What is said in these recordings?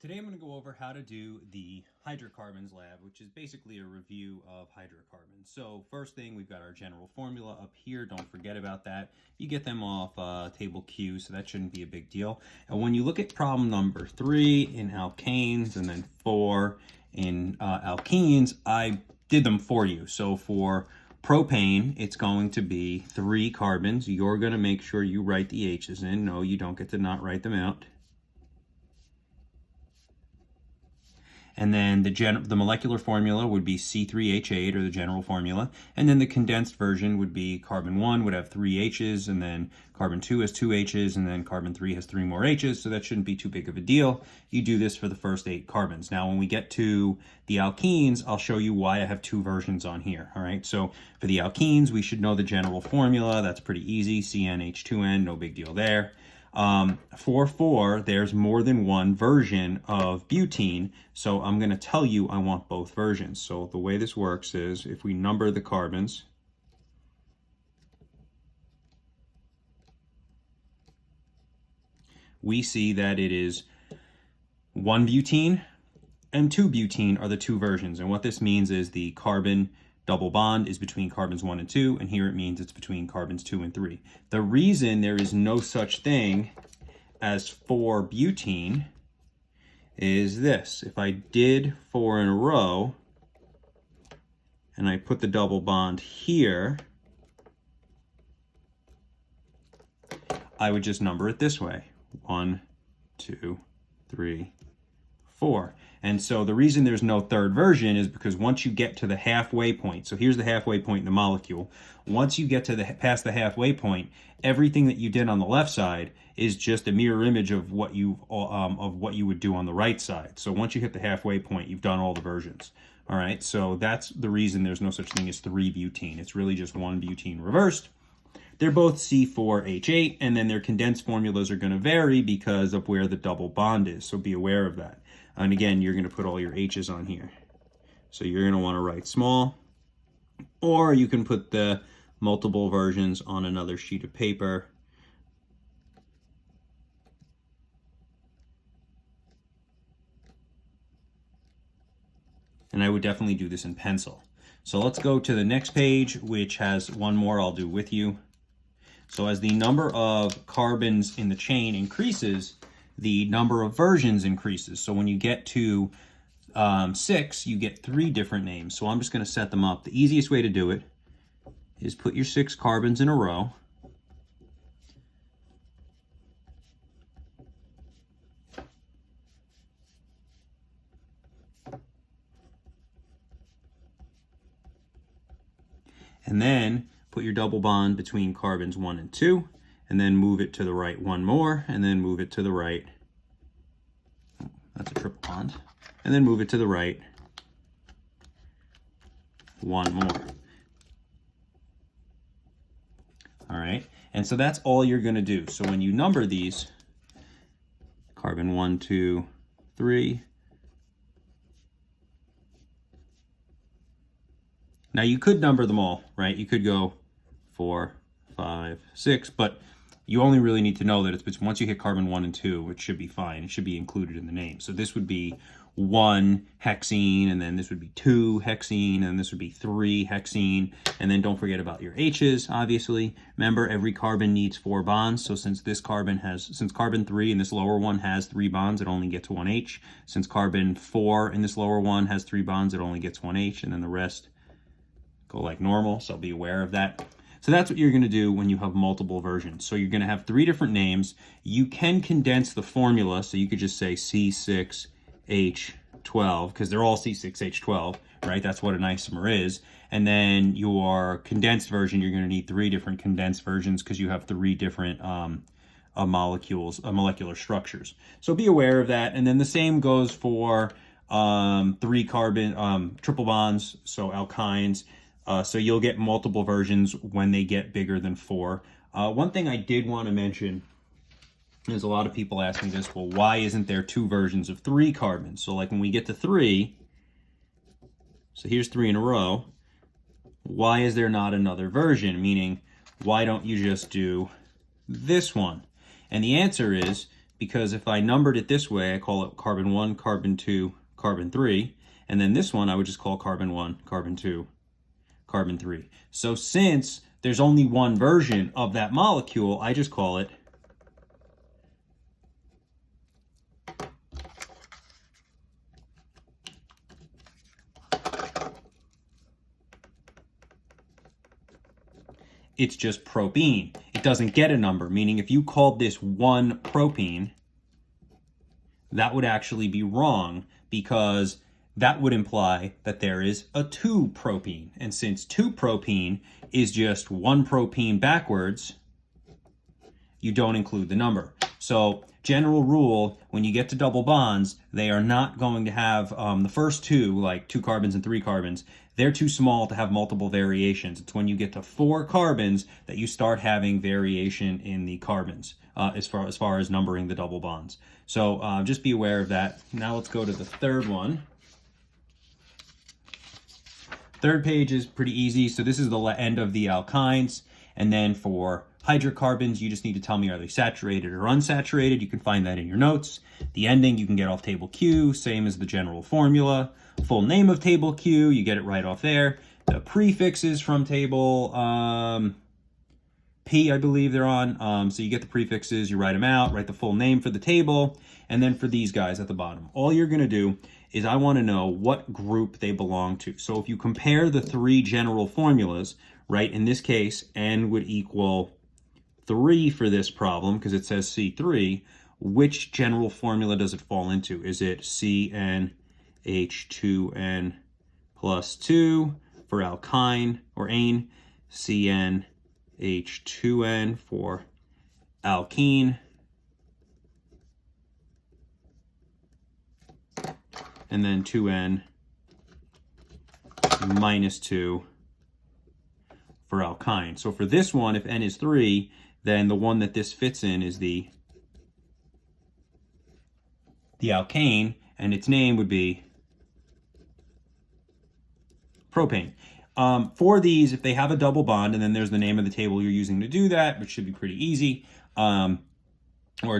Today I'm going to go over how to do the hydrocarbons lab, which is basically a review of hydrocarbons. So first thing, we've got our general formula up here. Don't forget about that. You get them off table Q, so that shouldn't be a big deal. And when you look at problem number 3 in alkanes and then 4 in alkenes, I did them for you. So for propane, it's going to be 3 carbons. You're going to make sure you write the H's in. No, you don't get to not write them out. And then the molecular formula would be C3H8, or the general formula. And then the condensed version would be carbon 1 would have 3 H's, and then carbon 2 has 2 H's, and then carbon 3 has 3 more H's, so that shouldn't be too big of a deal. You do this for the first 8 carbons. Now, when we get to the alkenes, I'll show you why I have 2 versions on here, all right? So for the alkenes, we should know the general formula. That's pretty easy, CnH2n, no big deal there. For 4, there's more than one version of butene, so I'm going to tell you I want both versions. So the way this works is if we number the carbons, we see that it is 1 butene and 2 butene are the 2 versions. And what this means is the carbon double bond is between carbons 1 and 2, and here it means it's between carbons 2 and 3. The reason there is no such thing as 4 butene is this. If I did 4 in a row, and I put the double bond here, I would just number it this way. 1, 2, 3, 4. And so the reason there's no third version is because once you get to the halfway point, so here's the halfway point in the molecule. Once you get to past the halfway point, everything that you did on the left side is just a mirror image of what you would do on the right side. So once you hit the halfway point, you've done all the versions. All right, so that's the reason there's no such thing as 3 butene. It's really just 1 butene reversed. They're both C4H8, and then their condensed formulas are going to vary because of where the double bond is, so be aware of that. And again, you're going to put all your H's on here. So you're going to want to write small, or you can put the multiple versions on another sheet of paper. And I would definitely do this in pencil. So let's go to the next page, which has one more I'll do with you. So as the number of carbons in the chain increases, the number of versions increases. So when you get to 6, you get 3 different names. So I'm just going to set them up. The easiest way to do it is put your 6 carbons in a row. And then put your double bond between carbons 1 and 2, and then move it to the right 1 more, and then move it to the right. That's a triple bond. And then move it to the right 1 more. All right, and so that's all you're going to do. So when you number these, carbon 1, 2, 3. Now you could number them all, right? You could go 4, 5, 6, but you only really need to know that it's between, once you hit carbon 1 and 2, it should be fine. It should be included in the name. So this would be 1 hexene, and then this would be 2 hexene, and this would be 3 hexene. And then don't forget about your H's, obviously. Remember, every carbon needs 4 bonds. So since carbon 3 in this lower one has 3 bonds, it only gets 1 H. Since carbon 4 in this lower one has 3 bonds, it only gets 1 H, and then the rest go like normal, so be aware of that. So that's what you're going to do when you have multiple versions. So you're going to have 3 different names. You can condense the formula, so you could just say C6H12, because they're all C6H12, right? That's what an isomer is. And then your condensed version, you're going to need 3 different condensed versions because you have 3 different molecular structures. So be aware of that. And then the same goes for 3 carbon triple bonds, so alkynes. So you'll get multiple versions when they get bigger than 4. One thing I did want to mention is a lot of people ask me this, well, why isn't there 2 versions of 3 carbons? So like when we get to 3, so here's 3 in a row, why is there not another version? Meaning, why don't you just do this one? And the answer is because if I numbered it this way, I call it carbon 1, carbon 2, carbon 3, and then this one I would just call carbon 1, carbon 2, carbon 3. So since there's only one version of that molecule, I just call it it's just propene. It doesn't get a number, meaning if you called this 1 propene, that would actually be wrong, because that would imply that there is a 2 propene. And since 2 propene is just 1 propene backwards, you don't include the number. So general rule, when you get to double bonds, they are not going to have the first two, like 2 carbons and 3 carbons, they're too small to have multiple variations. It's when you get to 4 carbons that you start having variation in the carbons as far as numbering the double bonds. So just be aware of that. Now let's go to the third one. Third page is pretty easy. So this is the end of the alkynes. And then for hydrocarbons, you just need to tell me, are they saturated or unsaturated? You can find that in your notes. The ending you can get off table Q, same as the general formula. Full name of table Q, you get it right off there. The prefixes from table P, I believe they're on. So you get the prefixes, you write them out, write the full name for the table. And then for these guys at the bottom, all you're going to do is I want to know what group they belong to. So if you compare the 3 general formulas, right, in this case, N would equal 3 for this problem because it says C3. Which general formula does it fall into? Is it CnH2n plus 2 for alkyne or ane, CnH2n for alkene, and then 2n minus 2 for alkyne. So for this one, if N is 3, then the one that this fits in is the alkane, and its name would be propane. For these, if they have a double bond, and then there's the name of the table you're using to do that, which should be pretty easy, or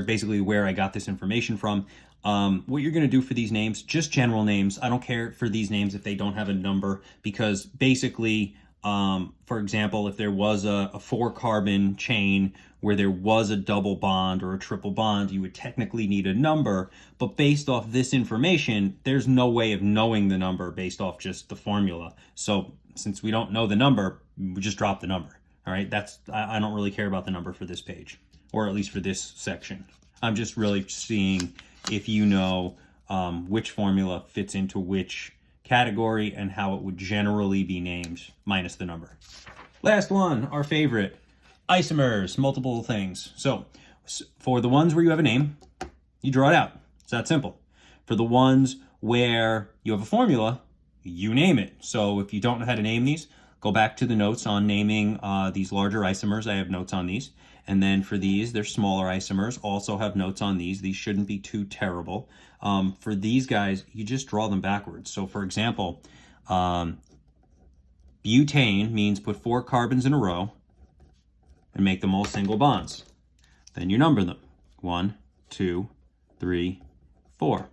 basically where I got this information from. What you're going to do for these names, just general names. I don't care for these names if they don't have a number, because basically, for example, if there was a 4-carbon chain where there was a double bond or a triple bond, you would technically need a number. But based off this information, there's no way of knowing the number based off just the formula. So since we don't know the number, we just drop the number. All right, I don't really care about the number for this page, or at least for this section. I'm just really seeing if you know which formula fits into which category and how it would generally be named, minus the number. Last one, our favorite, isomers, multiple things. So for the ones where you have a name, you draw it out. It's that simple. For the ones where you have a formula, you name it. So if you don't know how to name these, go back to the notes on naming these larger isomers. I have notes on these. And then for these, they're smaller isomers, also have notes on these. These shouldn't be too terrible. For these guys, you just draw them backwards. So for example, butane means put 4 carbons in a row and make them all single bonds. Then you number them. 1, 2, 3, 4.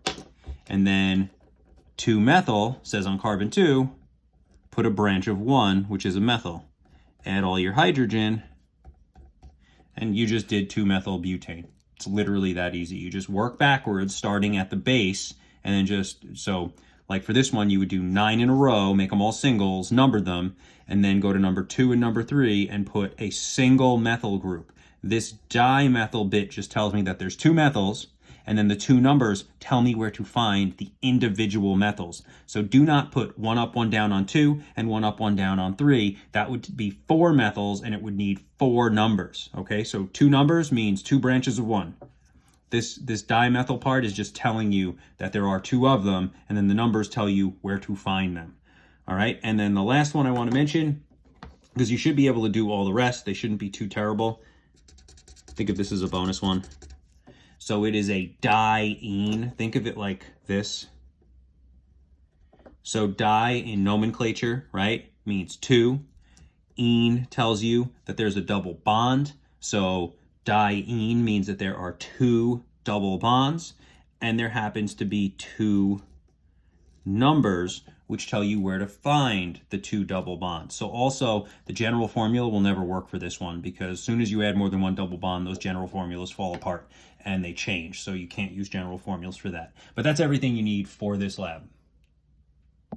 And then 2-methyl says on carbon 2, put a branch of 1, which is a methyl. Add all your hydrogen, and you just did 2-methyl butane. It's literally that easy. You just work backwards, starting at the base, and then just, so like for this one, you would do 9 in a row, make them all singles, number them, and then go to number 2 and number 3 and put a single methyl group. This dimethyl bit just tells me that there's 2 methyls, and then the 2 numbers tell me where to find the individual methyls. So do not put 1 up, 1 down on 2, and 1 up, 1 down on 3. That would be 4 methyls, and it would need 4 numbers. Okay, so 2 numbers means 2 branches of 1. This dimethyl part is just telling you that there are 2 of them, and then the numbers tell you where to find them. All right, and then the last one I want to mention, because you should be able to do all the rest, they shouldn't be too terrible. Think of this as a bonus one. So it is a diene. Think of it like this. So di in nomenclature, right, means 2. Ene tells you that there's a double bond. So diene means that there are 2 double bonds, and there happens to be 2 numbers which tell you where to find the 2 double bonds. So also, the general formula will never work for this one, because as soon as you add more than 1 double bond, those general formulas fall apart and they change. So you can't use general formulas for that. But that's everything you need for this lab.